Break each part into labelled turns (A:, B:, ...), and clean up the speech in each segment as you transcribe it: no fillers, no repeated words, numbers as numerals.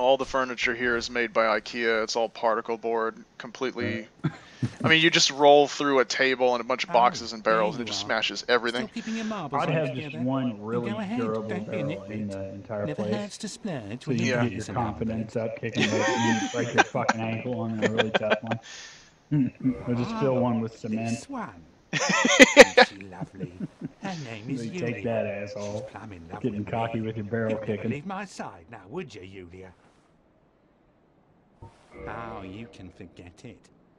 A: All the furniture here is made by IKEA. It's all particle board, completely. I mean, you just roll through a table and a bunch of boxes and barrels, and it just smashes everything.
B: I'd have just one really durable barrel in the entire place, so you can get your confidence up, kicking it, and you break your fucking ankle on a really tough one. Or just fill one with cement.
C: Lovely. Her name is
B: You
C: Yulia.
B: take that, asshole.
C: Plumbing love
B: Getting
C: with
B: cocky
C: me.
B: with your barrel
C: You'd never
B: kicking.
C: leave my side now, would you, Yulia? Oh, you can forget it.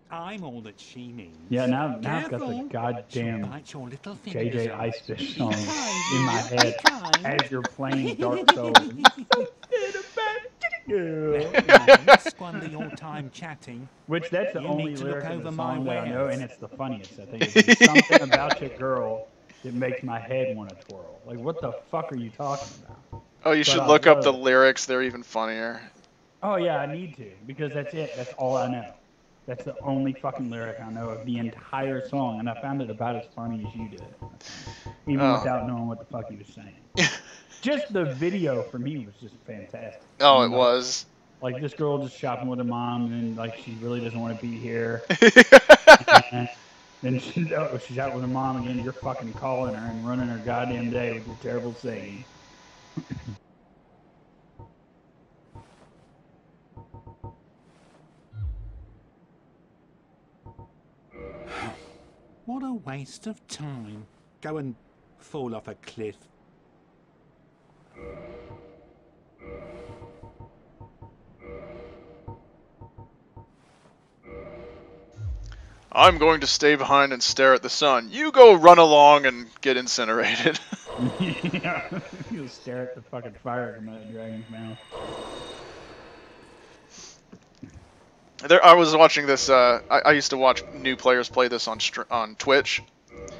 C: I'm all that she needs.
B: Yeah, now I've got the goddamn JJ IceFish song in my head as you're playing Dark Souls.
C: Don't squander your time chatting.
B: Which that's the
C: You
B: only
C: need to
B: lyric
C: look
B: of the
C: over my
B: song that I know,
C: wares.
B: and it's the funniest. I think it's something about your girl that makes my head want to twirl. Like, what the fuck are you talking about?
A: Oh, you should look up the lyrics. They're even funnier.
B: Oh yeah, I need to, because that's it. That's all I know. That's the only fucking lyric I know of the entire song, and I found it about as funny as you did, even without knowing what the fuck he was saying. Just the video for me was just fantastic.
A: Oh, it was.
B: Like, this girl just shopping with her mom, and like she really doesn't want to be here. And then she's out with her mom again. You're fucking calling her and running her goddamn day with your terrible singing.
C: What a waste of time. Go and fall off a cliff.
A: I'm going to stay behind and stare at the sun. You go run along and get incinerated.
B: Yeah, you'll stare at the fucking fire coming out of the dragon's mouth.
A: I was watching this. I used to watch new players play this on Twitch,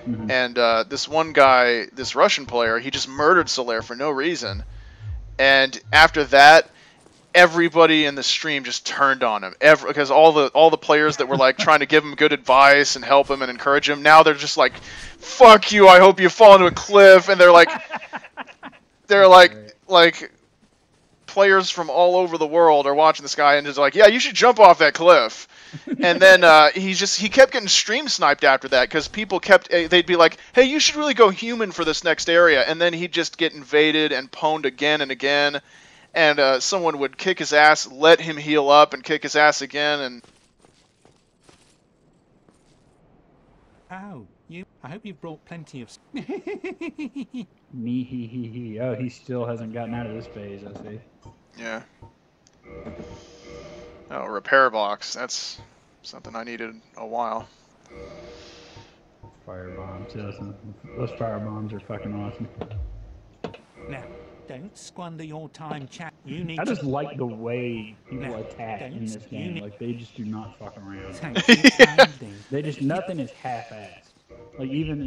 A: and this one guy, this Russian player, he just murdered Solaire for no reason, and after that, everybody in the stream just turned on him. Because all the players that were like trying to give him good advice and help him and encourage him, now they're just like, "Fuck you! I hope you fall into a cliff," and they're like. Players from all over the world are watching this guy and just like, yeah, you should jump off that cliff. And then he kept getting stream sniped after that because people they'd be like, hey, you should really go human for this next area. And then he'd just get invaded and pwned again and again. And someone would kick his ass, let him heal up, and kick his ass again. And
C: oh, I hope you've brought plenty of...
B: Me. Oh, he still hasn't gotten out of this phase, I see.
A: Yeah. Oh, repair box. That's something I needed a while.
B: Fire bombs. Those fire bombs are fucking awesome.
C: Now, don't squander your time chat.
B: I just like the way people attack in this game. Like, they just do not fuck around. Nothing is half-assed. Like, even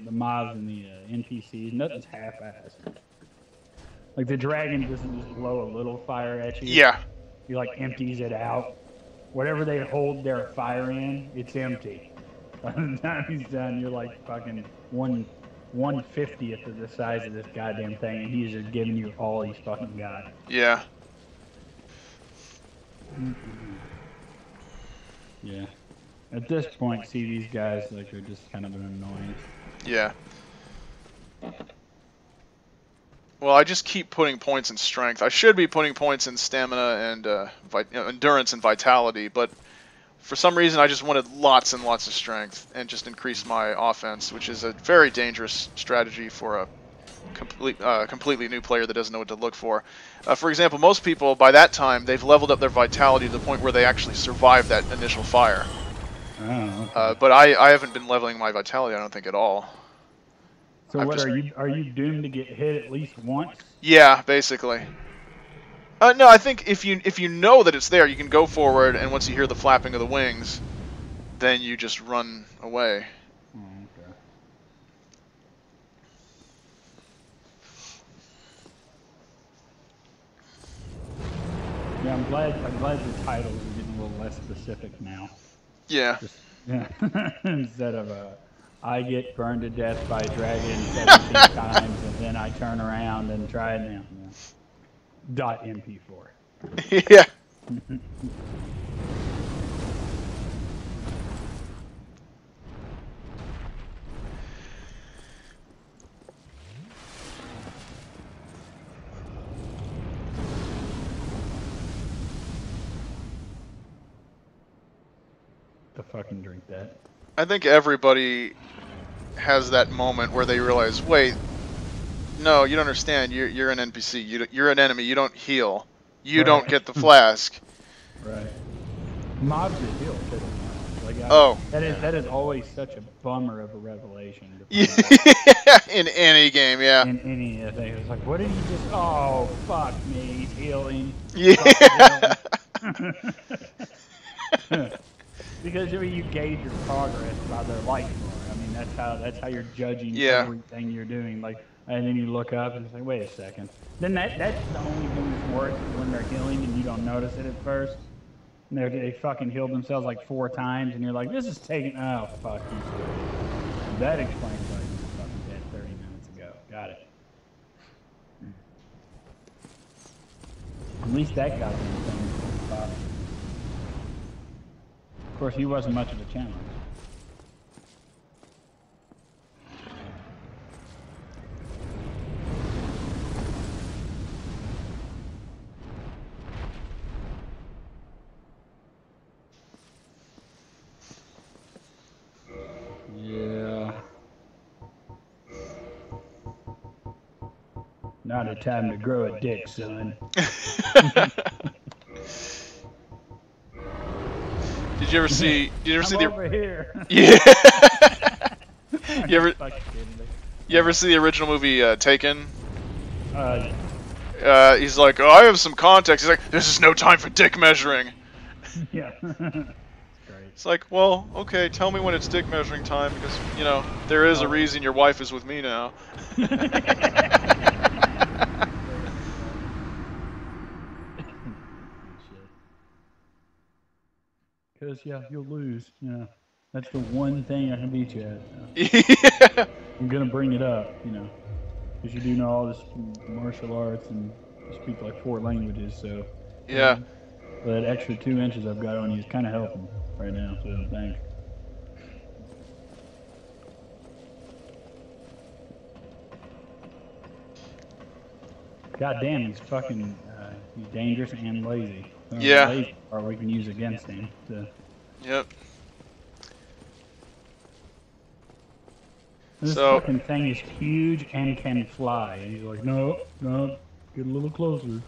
B: the mobs and the NPCs, nothing's half-assed. Like, the dragon doesn't just blow a little fire at you.
A: Yeah.
B: He, like, empties it out. Whatever they hold their fire in, it's empty. By the time he's done, you're like fucking 1/50th of the size of this goddamn thing, and he's just giving you all he's fucking got.
A: Yeah.
B: Yeah. At this point, see, these guys, like, they're just kind of an annoyance.
A: Yeah. Well, I just keep putting points in strength. I should be putting points in stamina and endurance and vitality, but for some reason I just wanted lots and lots of strength and just increase my offense, which is a very dangerous strategy for a completely new player that doesn't know what to look for. For example, most people, by that time, they've leveled up their vitality to the point where they actually survive that initial fire.
B: Oh, okay.
A: But I haven't been leveling my vitality, I don't think, at all.
B: So are you doomed to get hit at least once?
A: Yeah, basically. No, I think if you know that it's there, you can go forward, and once you hear the flapping of the wings, then you just run away.
B: Oh, okay. Yeah, I'm glad the titles are getting a little less specific now.
A: Yeah.
B: Yeah. Instead of I get burned to death by a dragon 17 times, and then I turn around and try it now. Yeah. .mp4.
A: Yeah.
B: To fucking drink that.
A: I think everybody has that moment where they realize, wait, no, you don't understand. You're an NPC. You're an enemy. You don't heal. You
B: Right.
A: don't get the flask.
B: Right. Mobs that heal too. Like
A: Oh.
B: that is always such a bummer of a revelation. To
A: Yeah.
B: find out.
A: In any game, yeah.
B: In any thing, it's like, what did he just? Oh, fuck me, he's healing.
A: Yeah.
B: Because I mean, you gauge your progress by their life bar. I mean, that's how you're judging everything you're doing. Like, and then you look up and it's like, wait a second. Then that's the only thing that's worse is when they're healing and you don't notice it at first. And they fucking healed themselves like 4 times, and you're like, this is taking. Oh fuck you. That explains why he was fucking dead 30 minutes ago. Got it. At least that goddamn thing was popped. Of course, he wasn't much of a challenge. Yeah. Not a time to grow a dick, son.
A: Did you ever see? Did you ever see the?
B: Over here.
A: Yeah. You ever see the original movie Taken? He's like, oh, I have some context. He's like, this is no time for dick measuring.
B: Yeah. Great.
A: It's like, well, okay, tell me when it's dick measuring time, because, you know, there is a reason your wife is with me now.
B: Because, yeah, you'll lose. Yeah. That's the one thing I can beat you at.
A: Yeah.
B: I'm going to bring it up, you know. Because you do know all this martial arts and you speak like 4 languages, so.
A: Yeah.
B: That extra 2 inches I've got on you is kind of helping right now, so thanks. God damn, he's fucking he's dangerous and lazy.
A: Yeah.
B: Lazy, or we can use against him. So.
A: Yep.
B: This fucking thing is huge and can fly, and he's like, no, get a little closer.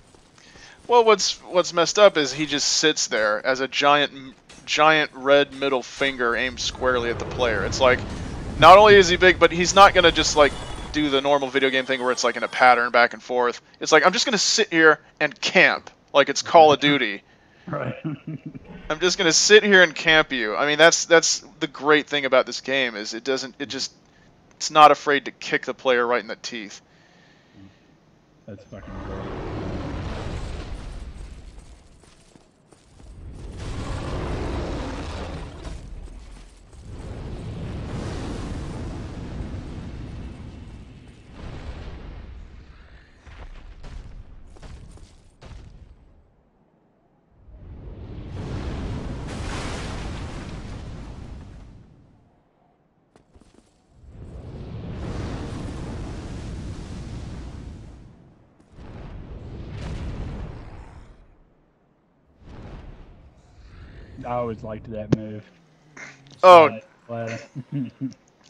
A: Well, what's messed up is he just sits there as a giant red middle finger aimed squarely at the player. It's like, not only is he big, but he's not gonna just like do the normal video game thing where it's like in a pattern back and forth. It's like, I'm just gonna sit here and camp like it's Call of Duty.
B: Right.
A: I'm just gonna sit here and camp you. I mean, that's the great thing about this game is it's not afraid to kick the player right in the teeth.
B: That's fucking great. I always liked that move.
A: Oh,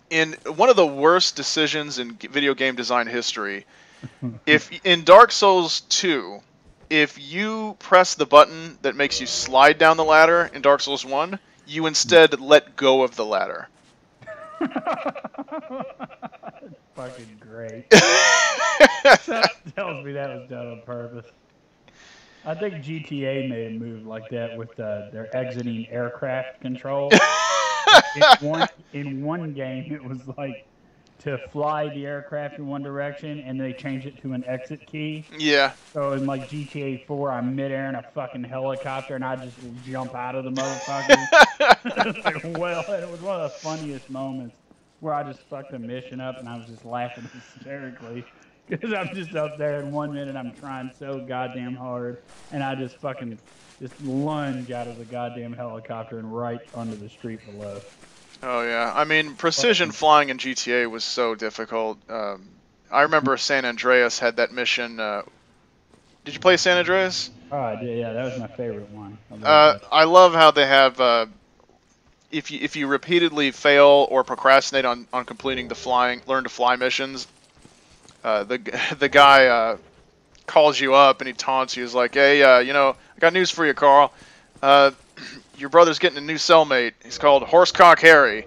A: in one of the worst decisions in video game design history, if in Dark Souls 2, if you press the button that makes you slide down the ladder in Dark Souls 1, you instead let go of the ladder.
B: Fucking great. That tells me that was done on purpose. I think GTA made a move like that with their exiting aircraft control. in one game, it was like to fly the aircraft in one direction, and they changed it to an exit key.
A: Yeah.
B: So in like GTA 4, I'm midair in a fucking helicopter, and I just jump out of the motherfucker. It's like, well, it was one of the funniest moments where I just fucked the mission up, and I was just laughing hysterically. Because I'm just up there, and 1 minute I'm trying so goddamn hard, and I just fucking just lunge out of the goddamn helicopter and right onto the street below.
A: Oh yeah, I mean precision flying in GTA was so difficult. I remember San Andreas had that mission. Did you play San Andreas?
B: Oh, I did. Yeah, that was my favorite one.
A: I love how they have. If you repeatedly fail or procrastinate on completing the learn to fly missions, the guy calls you up and he taunts you. He's like, "Hey, I got news for you, Carl. Your brother's getting a new cellmate. He's called Horsecock Harry."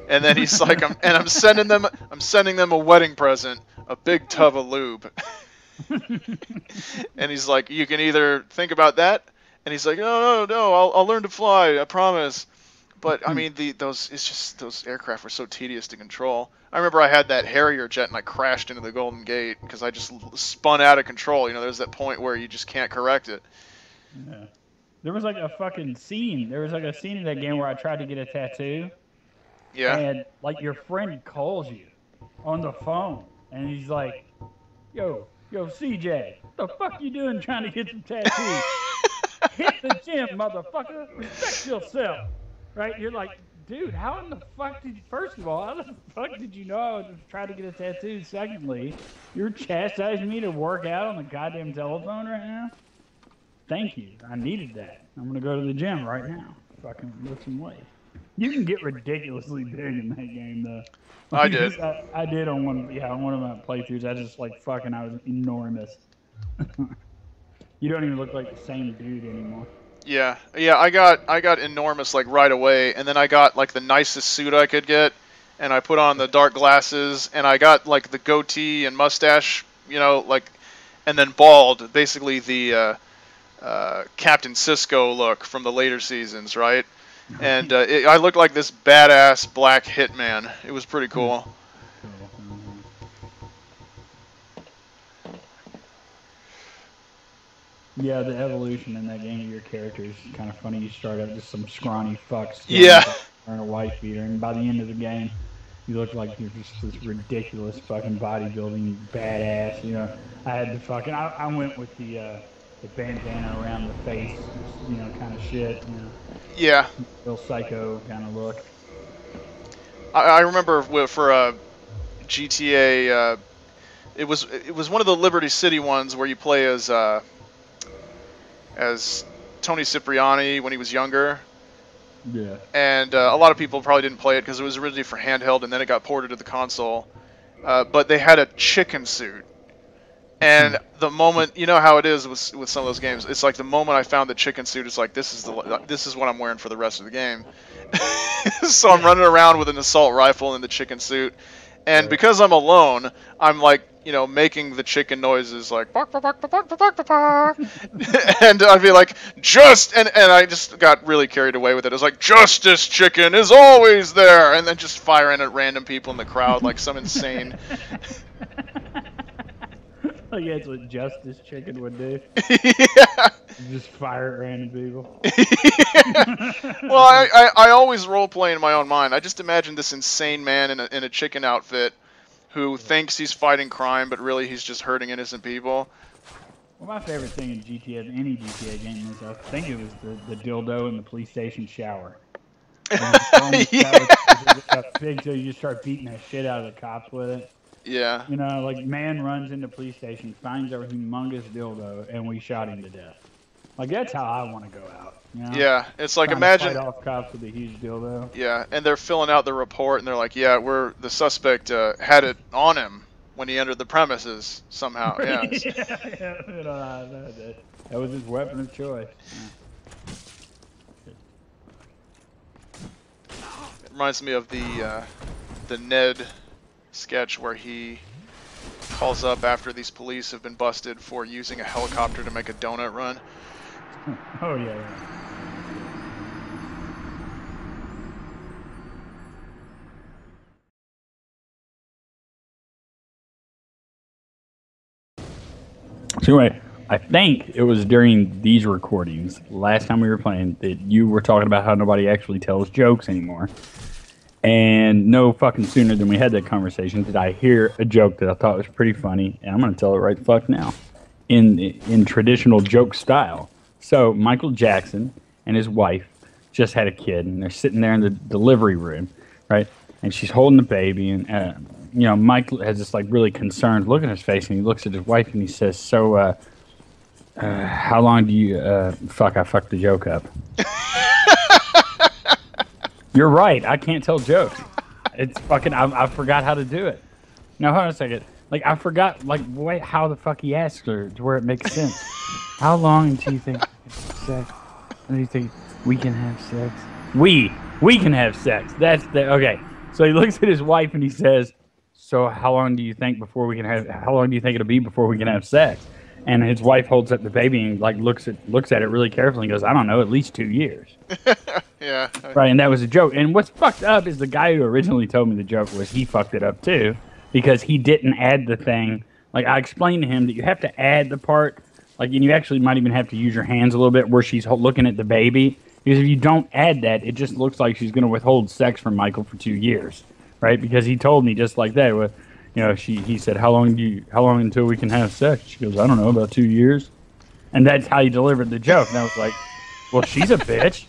A: And then he's like, I'm sending them a wedding present, a big tub of lube." And he's like, "You can either think about that," and he's like, "No, I'll learn to fly, I promise." But I mean, those aircraft were so tedious to control. I remember I had that Harrier jet and I crashed into the Golden Gate because I just spun out of control. There's that point where you just can't correct it.
B: Yeah. There was like a fucking scene. There was like a scene in that game where I tried to get a tattoo.
A: Yeah.
B: And like your friend calls you on the phone, and he's like, Yo, CJ, what the fuck you doing trying to get some tattoos? Hit the gym, motherfucker. Respect yourself." Right? You're like, dude, how in the fuck first of all, how the fuck did you know I was trying to get a tattoo? Secondly, you're chastising me to work out on the goddamn telephone right now? Thank you. I needed that. I'm going to go to the gym right now. Fucking lift some weight. You can get ridiculously big in that game, though.
A: I did.
B: I did on one of my playthroughs. I was enormous. You don't even look like the same dude anymore.
A: Yeah, I got enormous like right away, and then I got like the nicest suit I could get, and I put on the dark glasses, and I got like the goatee and mustache, and then bald, basically the Captain Sisko look from the later seasons, right? And I looked like this badass black hitman. It was pretty cool.
B: Yeah, the evolution in that game of your character is kind of funny. You start out just some scrawny fucks.
A: Yeah.
B: Wearing a wife beater, and by the end of the game, you look like you're just this ridiculous fucking bodybuilding badass. I had the fucking. I went with the bandana around the face, kind of shit.
A: Yeah.
B: Real psycho kind of look.
A: I remember for GTA, it was one of the Liberty City ones where you play as Tony Cipriani when he was younger.
B: Yeah.
A: And a lot of people probably didn't play it because it was originally for handheld and then it got ported to the console. But they had a chicken suit. And the moment, you know how it is with some of those games, it's like the moment I found the chicken suit, it's like this is what I'm wearing for the rest of the game. So I'm running around with an assault rifle in the chicken suit, and because I'm alone, I'm like making the chicken noises like bark bark bark bark bark bark bark, and I'd be like and I just got really carried away with it. It was like justice chicken is always there, and then just firing at random people in the crowd like some insane.
B: Like that's what Justice Chicken would do.
A: Yeah.
B: Just fire at random people.
A: Well, I always role play in my own mind. I just imagine this insane man in a chicken outfit who thinks he's fighting crime, but really he's just hurting innocent people.
B: Well, my favorite thing in any GTA game is I think it was the dildo in the police station shower.
A: Yeah.
B: Big, so you just start beating the shit out of the cops with it.
A: Yeah.
B: Like man runs into police station, finds a humongous dildo, and we shot him to death. Like that's how I want to go out.
A: Yeah, it's like
B: Trying
A: imagine.
B: To fight off cops with a huge dildo.
A: Yeah, and they're filling out the report, and they're like, "Yeah, the suspect had it on him when he entered the premises somehow." Yeah.
B: That was his weapon of choice.
A: It reminds me of the Ned sketch where he calls up after these police have been busted for using a helicopter to make a donut run.
B: Oh yeah. So anyway, I think it was during these recordings, last time we were playing, that you were talking about how nobody actually tells jokes anymore. And no fucking sooner than we had that conversation did I hear a joke that I thought was pretty funny, and I'm gonna tell it right the fuck now, in traditional joke style. So Michael Jackson and his wife just had a kid, and they're sitting there in the delivery room, right? And she's holding the baby, and Mike has this like really concerned look in his face, and he looks at his wife and he says, "So, how long do you fuck? I fucked the joke up." You're right. I can't tell jokes. It's fucking. I forgot how to do it. No, hold on a second. Like I forgot. Like wait, how the fuck he asked her to where it makes sense. How long do you think sex? How do you think we can have sex? We can have sex. That's the okay. So he looks at his wife and he says, "So how long do you think before we can have? How long do you think it'll be before we can have sex?" And his wife holds up the baby and like looks at it really carefully and goes, "I don't know, at least 2 years."
A: Yeah.
B: Right, and that was a joke. And what's fucked up is the guy who originally told me the joke was he fucked it up too because he didn't add the thing. Like I explained to him that you have to add the part, like, and you actually might even have to use your hands a little bit where she's looking at the baby. Because if you don't add that, it just looks like she's going to withhold sex from Michael for 2 years, right? Because he told me just like that. Well, he said, how long until we can have sex? She goes, I don't know, about 2 years. And that's how he delivered the joke. And I was like, well, she's a bitch.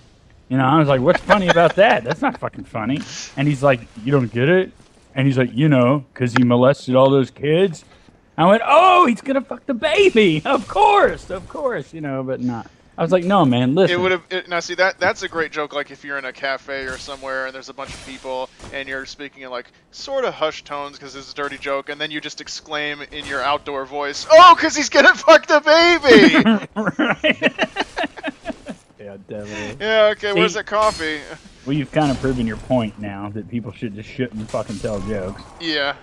B: I was like, what's funny about that? That's not fucking funny. And he's like, you don't get it? And he's like, because he molested all those kids. I went, oh, he's going to fuck the baby. Of course, but not. I was like, no, man, listen.
A: It would have now. See that's a great joke. Like if you're in a cafe or somewhere and there's a bunch of people and you're speaking in like sort of hushed tones because it's a dirty joke, and then you just exclaim in your outdoor voice, "Oh, because he's gonna fuck the baby!"
B: Right. Yeah, definitely.
A: Yeah. Okay. Where's the coffee?
B: Well, you've kind of proven your point now that people shouldn't fucking tell jokes.
A: Yeah.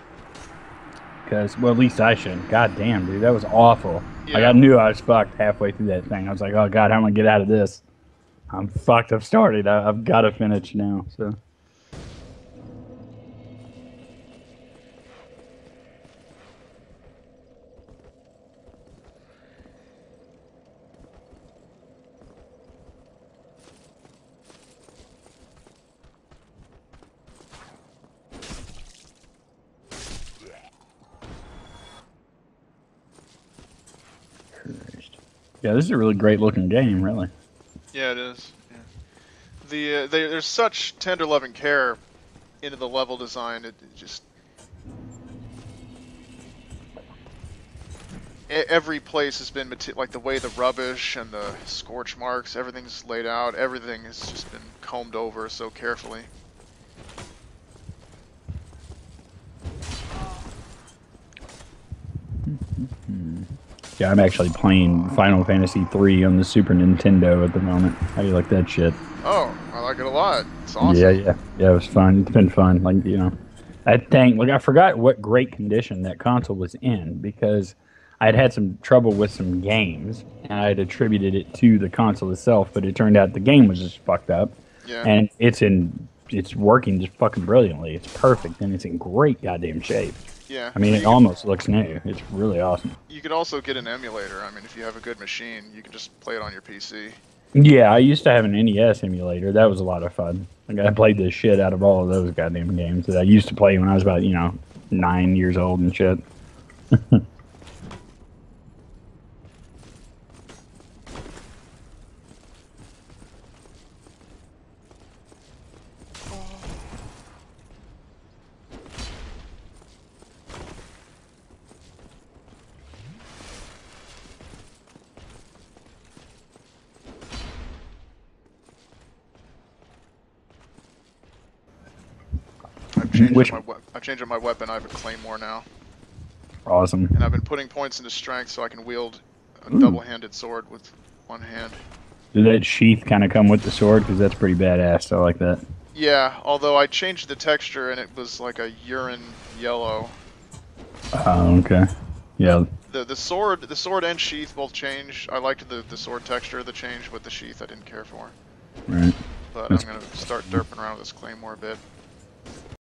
B: Because, well, at least I shouldn't. God damn, dude, that was awful.
A: Yeah.
B: Like, I knew I was fucked halfway through that thing. I was like, oh, God, how am I going to get out of this? I'm fucked. I've started. I've got to finish now, so. Yeah, this is a really great looking game, really.
A: Yeah, it is. Yeah. There's such tender love and care into the level design. It just every place has been like the way the rubbish and the scorch marks, everything's laid out. Everything has just been combed over so carefully.
B: Yeah, I'm actually playing Final Fantasy III on the Super Nintendo at the moment. How do you like that shit?
A: Oh, I like it a lot. It's awesome.
B: Yeah, it was fun. It's been fun. Like, I forgot what great condition that console was in because I had some trouble with some games and I had attributed it to the console itself, but it turned out the game was just fucked up.
A: Yeah.
B: And it's working just fucking brilliantly. It's perfect and it's in great goddamn shape.
A: Yeah.
B: I mean, it almost looks new. It's really awesome.
A: You could also get an emulator. I mean, if you have a good machine, you can just play it on your PC.
B: Yeah, I used to have an NES emulator. That was a lot of fun. Like, I played the shit out of all of those goddamn games that I used to play when I was about, 9 years old and shit.
A: I've changed up my weapon. I have a claymore now.
B: Awesome.
A: And I've been putting points into strength so I can wield a double-handed sword with one hand.
B: Did that sheath kind of come with the sword? Because that's pretty badass. I like that.
A: Yeah, although I changed the texture and it was like a urine yellow.
B: Oh, okay. Yeah.
A: The sword and sheath both changed. I liked the sword texture of the change, but the sheath I didn't care for.
B: Right.
A: But I'm gonna start derping around with this claymore a bit.